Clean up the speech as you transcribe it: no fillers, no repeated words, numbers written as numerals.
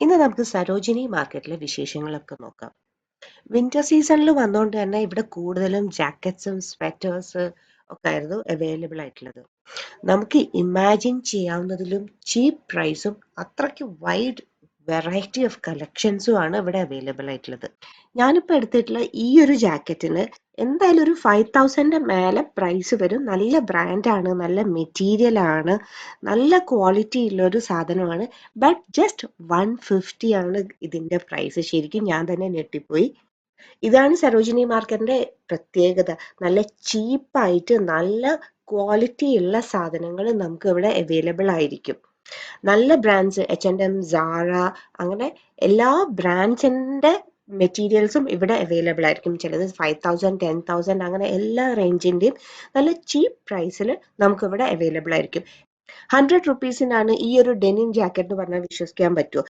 ഇന്ന് നമുക്ക് സരോജിനി മാർക്കറ്റിലെ വിശേഷങ്ങളൊക്കെ നോക്കാം. വിന്റർ സീസണിൽ വന്നുകൊണ്ട് തന്നെ ഇവിടെ കൂടുതലും ജാക്കറ്റ്സും സ്വെറ്റേഴ്സ് ഒക്കെ ആയിരുന്നു അവൈലബിൾ ആയിട്ടുള്ളത്. നമുക്ക് ഇമാജിൻ ചെയ്യാവുന്നതിലും ചീപ്പ് പ്രൈസും അത്രയ്ക്ക് വൈഡ് വെറൈറ്റി ഓഫ് കളക്ഷൻസും ആണ് ഇവിടെ അവൈലബിൾ ആയിട്ടുള്ളത്. ഞാനിപ്പോൾ എടുത്തിട്ടുള്ള ഈ ഒരു ജാക്കറ്റിന് എന്തായാലും ഒരു 5000 മേലെ പ്രൈസ് വരും. നല്ല ബ്രാൻഡാണ്, നല്ല മെറ്റീരിയൽ ആണ്, നല്ല ക്വാളിറ്റി ഉള്ള ഒരു സാധനമാണ്. ബട്ട് ജസ്റ്റ് 150 ആണ് ഇതിന്റെ പ്രൈസ്. ശരിക്കും ഞാൻ തന്നെ ഞെട്ടിപ്പോയി. ഇതാണ് സരോജിനി മാർക്കറ്റിന്റെ പ്രത്യേകത. നല്ല ചീപ്പായിട്ട് നല്ല ക്വാളിറ്റി ഉള്ള സാധനങ്ങൾ നമുക്ക് ഇവിടെ അവൈലബിൾ ആയിരിക്കും. നല്ല ബ്രാൻഡ്സ് H&M, സാറ, അങ്ങനെ എല്ലാ ബ്രാൻഡ്സിന്റെ മെറ്റീരിയൽസും ഇവിടെ അവൈലബിൾ ആയിരിക്കും. ചിലത് 5000, 10,000 അങ്ങനെ എല്ലാ റേഞ്ചിന്റെയും നല്ല ചീപ്പ് പ്രൈസിൽ നമുക്ക് ഇവിടെ അവൈലബിൾ ആയിരിക്കും. 100 റുപ്പീസിനാണ് ഈ ഒരു ഡെനിം ജാക്കറ്റ് എന്ന് പറഞ്ഞാൽ വിശ്വസിക്കാൻ പറ്റുമോ?